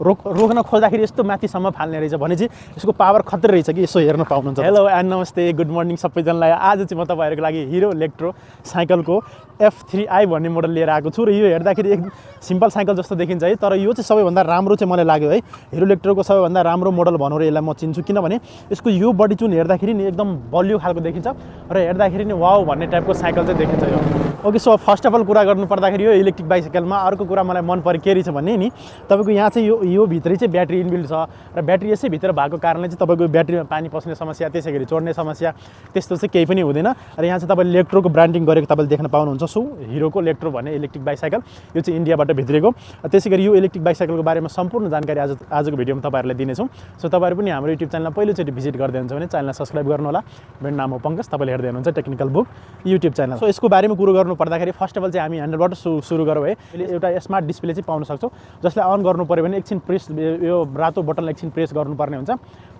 रोक्न खोज्दाखेरि यस्तो माथिसम्म फाल्ने रहेछ भनेपछि यसको पावर खतरै रहेछ कि यसो हेर्न पाउनुहुन्छ। हेलो एन्ड नमस्ते, गुड मर्निङ सबैजनालाई। आज चाहिँ म तपाईँहरूको लागि हिरो इलेक्ट्रो साइकलको F3i भन्ने मोडल लिएर आएको छु र यो हेर्दाखेरि एक सिम्पल साइकल जस्तो देखिन्छ है, तर यो चाहिँ सबैभन्दा राम्रो चाहिँ मलाई लाग्यो है। हिरो इलेक्ट्रोको सबैभन्दा राम्रो मोडल भनेर यसलाई म चिन्छु, किनभने यसको यो बडी चुन हेर्दाखेरि नि एकदम बलियो खालको देखिन्छ र हेर्दाखेरि नि वाउ भन्ने टाइपको साइकल चाहिँ देखिन्छ यो। Okay, so first of all कुरा गर्नु पर्दाखेरि यो इलेक्ट्रिक बाइसाइकलमा अर्को कुरा मलाई मन पऱ्यो के रहेछ भने नि तपाईँको यहाँ चाहिँ यो भित्रै चाहिँ ब्याट्री इनबिल्ड छ र ब्याट्री यसै भित्र भएको कारणले चाहिँ तपाईँको ब्याट्रीमा पानी पस्ने समस्या, त्यसै गरी चोर्ने समस्या त्यस्तो चाहिँ केही पनि हुँदैन। र यहाँ चाहिँ तपाईँले इलेक्ट्रोको ब्रान्डिङ गरेको तपाईँले देख्न पाउनुहुन्छ। सो हिरोको इलेक्ट्रो भन्ने इलेक्ट्रिक बाइसाइकल यो चाहिँ इन्डियाबाट भित्रेको। त्यसै गरी यो इलेक्ट्रिक बाइसाइकलको बारेमा सम्पूर्ण जानकारी आजको भिडियोमा तपाईँहरूलाई दिनेछौँ। सो तपाईँहरू पनि हाम्रो युट्युब च्यानलमा पहिलोचोटि भिजिट गर्दै हुनुहुन्छ भने च्यानललाई सब्सक्राइब गर्नु होला। मेरो नाम हो पङ्कज, तपाईँले हेर्दै हुनुहुन्छ technical book YouTube channel. So यसको बारेमा कुरो गर्नु पर्दाखेरि फर्स्ट अफ अल चाहिँ हामी ह्यान्डलबाट सुरु गरौँ है। एउटा स्मार्ट डिस्प्ले चाहिँ पाउन सक्छौँ, जसलाई अन गर्नु पऱ्यो भने एकछिन प्रेस, यो रातो बटनलाई एकछिन प्रेस गर्नुपर्ने हुन्छ।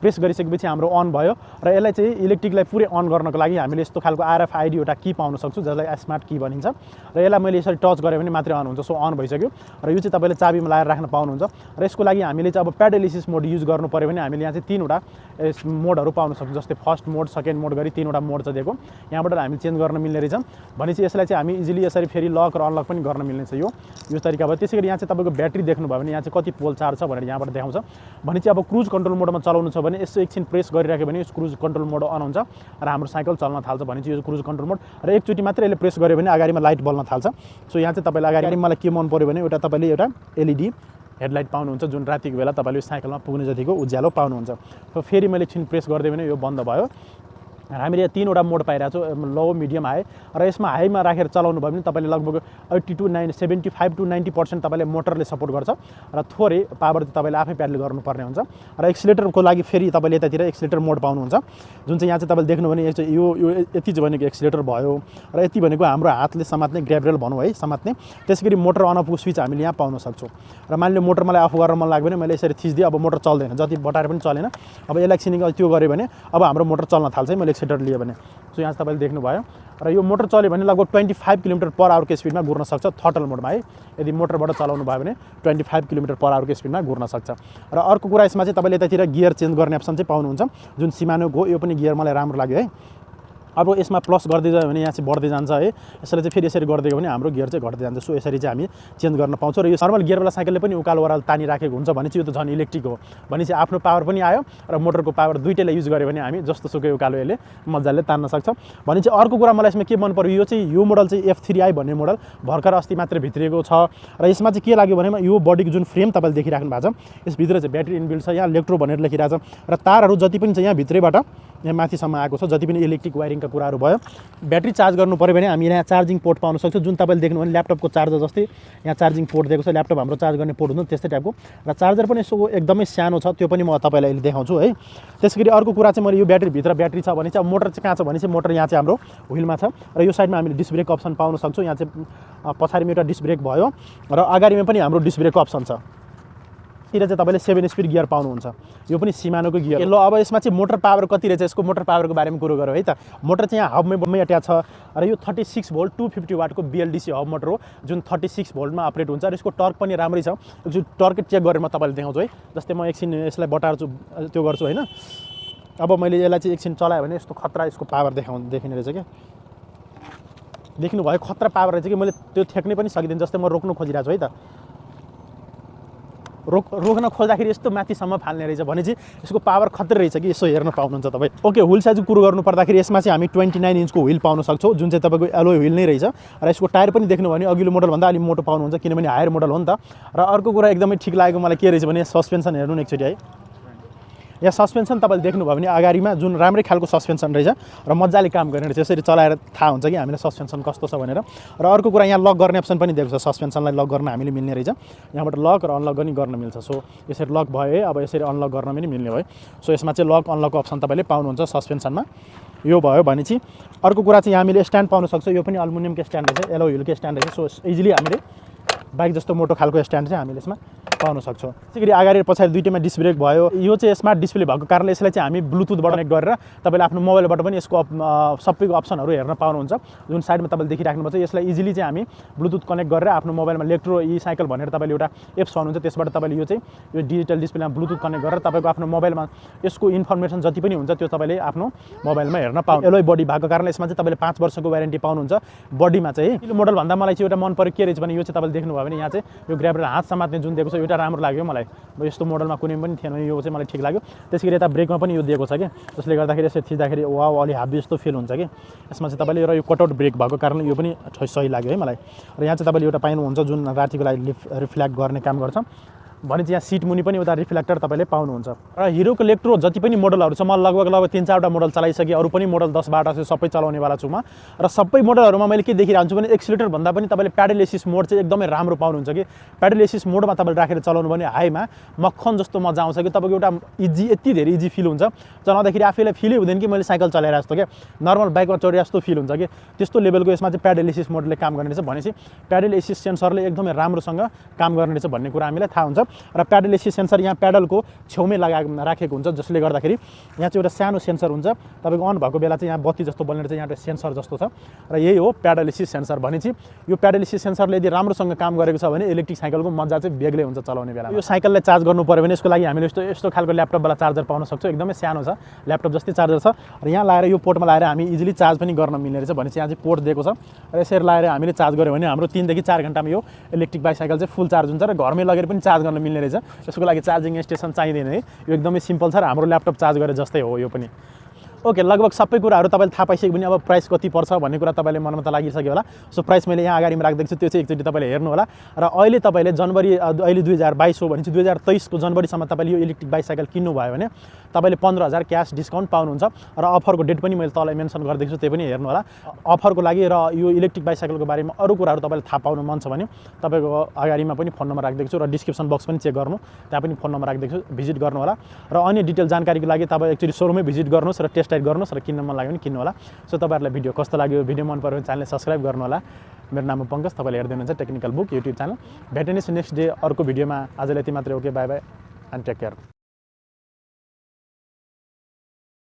प्रेस गरिसकेपछि हाम्रो अन भयो र यसलाई चाहिँ इलेक्ट्रिकलाई पुरै अन गर्नको लागि हामीले यस्तो खालको RFID एउटा की पाउन सक्छौँ, जसलाई स्मार्ट की भनिन्छ। र यसलाई मैले यसरी टच गरेँ भने मात्रै अन हुन्छ। सो अन भइसक्यो र यो चाहिँ तपाईँले चाबीमा लगाएर राख्न पाउनुहुन्छ। र यसको लागि हामीले चाहिँ अब प्याडलिसिस मोड युज गर्नु पऱ्यो भने हामीले यहाँ चाहिँ तीनवटा मोडहरू पाउन सक्छौँ, जस्तै फर्स्ट मोड, सेकेन्ड मोड गरी तीनवटा मोड चाहिँ दिएको। यहाँबाट हामी चेन्ज गर्न मिल्ने रहेछ भनेपछि यसलाई चाहिँ हामी इजिली यसरी फेरि लक र अनलक पनि गर्न मिल्ने छ यो तरिका भयो। त्यसै गरी यहाँ चाहिँ तपाईँको ब्याट्री देख्नुभयो भने यहाँ चाहिँ कति पोल चार्ज छ भनेर यहाँबाट देखाउँछ। भनेपछि अब क्रुज कन्ट्रोल मोडमा चलाउनु छ भने यसो एकछिन प्रेस गरिराख्यो भने क्रुज कन्ट्रोल मोड अन हुन्छ र हाम्रो साइकल चल्न थाल्छ। भनेपछि यो क्रुज कन्ट्रोल मोड र एकचोटि मात्रै यसले प्रेस गर्यो भने अगाडिमा लाइट बल्न थाल्छ। सो यहाँ चाहिँ तपाईँलाई अगाडि मलाई के मन पऱ्यो भने तपाईँले एउटा LED हेडलाइट पाउनुहुन्छ, जुन रातिको बेला तपाईँले साइकलमा पुग्ने जतिको उज्यालो पाउनुहुन्छ। र फेरि मैले एकछिन प्रेस गरिदिएँ भने यो बन्द भयो। हामीले तीनवटा मोड पाइरहेको छौँ, लो, मिडियम, हाई। र यसमा हाईमा राखेर चलाउनु भयो भने तपाईँले लगभग 75 to 90% तपाईँले मोटरले सपोर्ट गर्छ र थोरै पावर चाहिँ तपाईँले आफै प्याडल गर्नुपर्ने हुन्छ। र एक्सिलेटरको लागि फेरि तपाईँले यतातिर एक्सिलेटर मोड पाउनुहुन्छ, जुन चाहिँ यहाँ चाहिँ तपाईँले देख्नु भने यो यति चाहिँ भनेको एक्सिलेटर भयो र यति भनेको हाम्रो हातले समात्ने ग्र्याब रेल भनौँ है, समात्ने। त्यसै गरी मोटर अन अफको स्विच हामीले यहाँ पाउन सक्छौँ। र मानिलियो मोटर मलाई अफ गर्न मन लाग्यो भने मैले यसरी थिच्दिएँ, अब मोटर चल्दैन, जति बटाएर पनि चलेन। अब यसलाई एकछिन त्यो गऱ्यो भने अब हाम्रो मोटर चल्न थाल्छ है, मैले एक्सिलेटर लिएँ भने। सो यहाँ तपाईँले देख्नुभयो र यो मोटर चल्यो भने लगभग 25 km/h को स्पिडमा घुर्न सक्छ थटल मोडमा है। यदि मोटरबाट चलाउनु भयो भने 25 km/h को स्पिडमा घुर्न सक्छ। र अर्को कुरा यसमा चाहिँ तपाईँले यतातिर गियर चेन्ज गर्ने अप्सन चाहिँ पाउनुहुन्छ, जुन सिमानोको यो पनि गियर मलाई राम्रो लाग्यो है। अब यसमा प्लस गर्दै गयो भने यहाँ चाहिँ बढ्दै जान्छ है, यसरी चाहिँ फेरि यसरी गर्दै गयो भने हाम्रो गियर चाहिँ घट्दै जान्छ। सो यसरी चाहिँ हामी चेन्ज गर्न पाउँछौँ। र यो नर्मल गियरवाला साइकलले पनि उकालो ओह्रालो तानिराखेको हुन्छ भने चाहिँ यो त झन् इलेक्ट्रिक हो भने चाहिँ आफ्नो पावर पनि आयो र मोटरको पावर दुइटैलाई युज गऱ्यो भने हामी जस्तो सुकै उकालो यसले मजाले तान्न सक्छ। भने चाहिँ अर्को कुरा मलाई यसमा के मन पर्यो, यो मोडल चाहिँ F3i भन्ने मोडल भर्खर अस्ति मात्रै भित्रिएको छ। र यसमा चाहिँ के लाग्यो भने यो बडीको जुन फ्रेम तपाईँले देखिराख्नु भएको छ, यसभित्र चाहिँ ब्याट्री इनबिल्ड छ, यहाँ इलेक्ट्रो भनेर लेखिरहेको छ। र तारहरू जति पनि छ यहाँ भित्रैबाट यहाँ माथिसम्म आएको छ, जति पनि इलेक्ट्रिक वायरिङका कुराहरू भयो। ब्याट्री चार्ज गर्नु पऱ्यो भने हामी यहाँ चार्जिङ पोर्ट पाउन सक्छौँ, जुन तपाईँले देख्नु भने ल्यापटपको चार्जर जस्तै यहाँ चार्जिङ पोर्ट दिएको छ। ल्यापटप हाम्रो चार्ज गर्ने पोर्ट हुन्छ त्यस्तै टाइपको। र चार्जर पनि यसो एकदमै सानो छ, त्यो पनि म तपाईँलाई अहिले देखाउँछु है। त्यसै गरी अर्को कुरा चाहिँ मैले यो ब्याट्रीभित्र ब्याट्री छ भने चाहिँ अब मोटर चाहिँ कहाँ छ भने चाहिँ मोटर यहाँ चाहिँ हाम्रो व्हिलमा छ र यो साइडमा हामीले डिस्क ब्रेक अप्सन पाउन सक्छौँ। यहाँ चाहिँ पछाडिमा एउटा डिस्क ब्रेक भयो र अगाडिमा पनि हाम्रो डिस्क ब्रेकको अप्सन छ। तिर चाहिँ तपाईँले 7 स्पिड गियर पाउनुहुन्छ, यो पनि सिमानोको गियर। ल अब यसमा चाहिँ मोटर पावर कति रहेछ, यसको मोटर पावरको बारेमा कुरो गरौँ है त। मोटर चाहिँ यहाँ हबमै अट्याच छ र यो 36 भोल्ट 250 वाटको BLDC हब मोटर हो, जुन 36 भोल्टमा अपरेट हुन्छ। र यसको टर्क पनि राम्रै छ, जो टर्क चेक गरेर म तपाईँलाई देखाउँछु है। जस्तै म एकछिन यसलाई बटार्छु, त्यो गर्छु होइन। अब मैले यसलाई चाहिँ एकछिन चलाएँ भने यस्तो खतरा यसको पावर देखिने रहेछ क्या, देख्नुभयो खतरा पावर रहेछ कि मैले त्यो ठेक्नै पनि सकिदिनँ। जस्तै म रोक्नु खोजिरहेको छु है त, रोक्न खोज्दाखेरि यस्तो माथिसम्म फाल्ने रहेछ भनेपछि यसको पावर खतरै रहेछ कि यसो हेर्न पाउनुहुन्छ तपाईँ। ओके, व्हिल साइजको कुरो गर्नु पर्दाखेरि यसमा चाहिँ हामी 29 इन्चको व्हिल पाउन सक्छौँ, जुन चाहिँ तपाईँको एलोय व्हिल नै रहेछ। र यसको टायर पनि देख्नु भने अघिल्लो मोडलभन्दा अलिक मोटो पाउनुहुन्छ, किनभने हायर मोडल हो नि त। र अर्को कुरा एकदमै ठिक लागेको मलाई के रहेछ भने सस्पेन्सन हेर्नु न एकचोटि है। यहाँ सस्पेन्सन तपाईँले देख्नुभयो भने अगाडिमा जुन राम्रै खालको सस्पेन्सन रहेछ र मजाले काम गर्ने रहेछ। यसरी चलाएर थाहा हुन्छ कि हामीलाई सस्पेन्सन कस्तो छ भनेर। र अर्को कुरा यहाँ लक गर्ने अप्सन पनि दिएको छ, सस्पेन्सनलाई लक गर्न हामीले मिल्ने रहेछ। यहाँबाट लक र अनलक पनि गर्न मिल्छ। सो यसरी लक भयो है, अब यसरी अनलक गर्न पनि मिल्ने भयो। सो यसमा चाहिँ लक अनलकको अप्सन तपाईँले पाउनुहुन्छ सस्पेन्सनमा। यो भयो भने चाहिँ अर्को कुरा चाहिँ यहाँ हामीले स्ट्यान्ड पाउन सक्छौँ, यो पनि एल्युमिनियमको स्ट्यान्ड रहेछ, एलोय व्हिलको स्ट्यान्ड रहेछ। सो इजिली हामीले बाइक जस्तो मोटो खालको स्ट्यान्ड चाहिँ हामीले यसमा पाउन सक्छौँ। त्यसैगरी अगाडि पछाडि दुईटैमा डिस्क ब्रेक भयो। यो चाहिँ स्मार्ट डिस्प्ले भएको कारणले यसलाई चाहिँ हामी ब्लुटुथबाट कनेक्ट गरेर तपाईँले आफ्नो मोबाइलबाट पनि यसको सबैको अप्सनहरू हेर्न पाउनुहुन्छ। जुन साइडमा तपाईँले देखिराख्नुपर्छ यसलाई इजिली चाहिँ हामी ब्लुटुथ कनेक्ट गरेर आफ्नो मोबाइलमा लेक्ट्रो ई साइकल भनेर तपाईँले एउटा एप्स पाउनुहुन्छ। त्यसबाट तपाईँले यो चाहिँ यो डिजिटल डिस्प्लेमा ब्लुटुथ कनेक्ट गरेर तपाईँको आफ्नो मोबाइलमा यसको इन्फर्मेसन जति पनि हुन्छ त्यो तपाईँले आफ्नो मोबाइलमा हेर्न पाउनुहुन्छ। एलोय बडी भएको कारणले यसमा चाहिँ तपाईँले 5 वर्षको वारेन्टी पाउनुहुन्छ। बडीमा चाहिँ यो मोडल भन्दा मलाई चाहिँ एउटा मन पऱ्यो के रहेछ भने यो चाहिँ तपाईँले देख्नुभयो भने यहाँ चाहिँ यो ग्र्याबले हात समात्ने जुन दिएको छ एउटा राम्रो लाग्यो मलाई। यस्तो मोडलमा कुनै पनि थिएन, यो चाहिँ मलाई ठिक लाग्यो। त्यसैगरी यता ब्रेकमा पनि यो दिएको छ कि जसले गर्दाखेरि यसरी थिच्दाखेरि वाउ अलि हाबी जस्तो फिल हुन्छ कि यसमा चाहिँ तपाईँले र यो कटआउट ब्रेक भएको कारणले यो पनि सही लाग्यो है मलाई। र यहाँ चाहिँ तपाईँले एउटा पाउनुहुन्छ जुन रातिको लागि रिफ्लेक्ट गर्ने काम गर्छ भने चाहिँ यहाँ सिट मुनि पनि एउटा रिफ्लेक्टर तपाईँले पाउनुहुन्छ। र हिरोको इलेक्ट्रो जति पनि मोडलहरू छ म लगभग 3-4वटा मोडल चलाइसकेँ। अरू पनि मोडल 10-12 चाहिँ सबै चलाउनेवाला छु म। र सबै मोडलहरूमा मैले के देखिरहन्छु भने एक्सिलेटर भन्दा पनि तपाईँले प्याडल एसिस्ट मोड चाहिँ एकदमै राम्रो पाउनुहुन्छ कि प्याडल एसिस्ट मोडमा तपाईँले राखेर चलाउनु भने हाईमा मक्खन जस्तो मजा आउँछ कि तपाईँको एउटा इजी यति धेरै इजी फिल हुन्छ चलाउँदाखेरि आफैलाई फिलै हुँदैन कि मैले साइकल चलाएर जस्तो क्या नर्मल बाइकमा चढे जस्तो फिल हुन्छ कि त्यस्तो लेभलको यसमा चाहिँ प्याडल एसिस्ट मोडले काम गर्ने रहेछ। भनेपछि प्याडल एसिस्ट सेन्सरले एकदमै राम्रोसँग काम गर्ने रहेछ भन्ने कुरा हामीलाई थाहा हुन्छ। र प्याडल एसिस्ट सेन्सर यहाँ प्याडलको छेउमै राखेको हुन्छ जसले गर्दाखेरि यहाँ चाहिँ एउटा सानो सेन्सर हुन्छ। तपाईँको अन भएको बेला चाहिँ यहाँ बत्ती जस्तो बल्ने चाहिँ यहाँ एउटा सेन्सर जस्तो छ र यही हो प्याडल एसिस्ट सेन्सर। भनेपछि यो प्याडल एसिस्ट सेन्सरले यदि राम्रोसँग काम गरेको छ भने इलेक्ट्रिक साइकलको मजा चाहिँ बेग्लै हुन्छ चलाउने बेला। यो साइकललाई चार्ज गर्नु पर्यो भने यसको लागि हामीले यस्तो खालको ल्यापटपवाला चार्जर पाउन सक्छौँ। एकदमै सानो छ, ल्यापटप जस्तै चार्जर छ र यहाँ लाएर यो पोर्टमा लाएर हामी इजिली चार्ज पनि गर्न मिल्ने रहेछ। भनेपछि यहाँ चाहिँ पोर्ट दिएको छ र यसरी लाएर हामीले चार्ज गऱ्यो भने हाम्रो 3 देखि 4 घन्टामा यो इलेक्ट्रिक बाइसाइकल चाहिँ फुल चार्ज हुन्छ र घरमै लगेर पनि चार्ज गर्न मिल्ने रहेछ। यसको लागि चार्जिङ स्टेसन चाहिँदैन है, यो एकदमै सिम्पल छ र हाम्रो ल्यापटप चार्ज गरे जस्तै हो यो पनि। ओके, लगभग सबै कुराहरू तपाईँले थाहा पाइसक्यो भने अब प्राइस कति पर्छ भन्ने कुरा तपाईँले मनमा त लागिसक्यो होला। सो प्राइस मैले यहाँ अगाडिमा राखिदिएको छु, त्यो चाहिँ एकचोटि तपाईँले हेर्नु होला। र अहिले तपाईँले जनवरी अहिले 2022 हो भने चाहिँ 2023 को जनवरीसम्म तपाईँले यो इलेक्ट्रिक बाइसाइकल किन्नुभयो भने तपाईँले 15,000 क्यास डिस्काउन्ट पाउनुहुन्छ। र अफरको डेट पनि मैले तल मेन्सन गरिदिएको छु, त्यही पनि हेर्नु होला। अफरको लागि र यो इलेक्ट्रिक बाइसाइकलको बारेमा अरू कुराहरू तपाईँले थाहा पाउनु मन छ भने तपाईँको अगाडिमा पनि फोन नम्बर राखिदिएको छु र डिस्क्रिप्सन बक्स पनि चेक गर्नु, त्यहाँ पनि फोन नम्बर राखिदिएको छु, भिजिट गर्नु होला। र अन्य डिटेल जानकारीको लागि तपाईँ एक्चुअली सोरुमै भिजिट गर्नुहोस् र टेस्ट राइड गर्नुहोस् र किन्न मन लाग्यो भने किन्नु होला। सो तपाईँहरूलाई भिडियो कस्तो लाग्यो, भिडियो मन पऱ्यो भने च्यानललाई सब्सक्राइब गर्नु होला। मेरो नाम हो पङ्कज, तपाईँले हेर्दै हुनुहुन्छ टेक्निकल बुक युट्युब च्यानल। भेट्ने नेक्स्ट डे अर्को भिडियोमा। आजलाई यति मात्रै। Okay, bye bye and take care.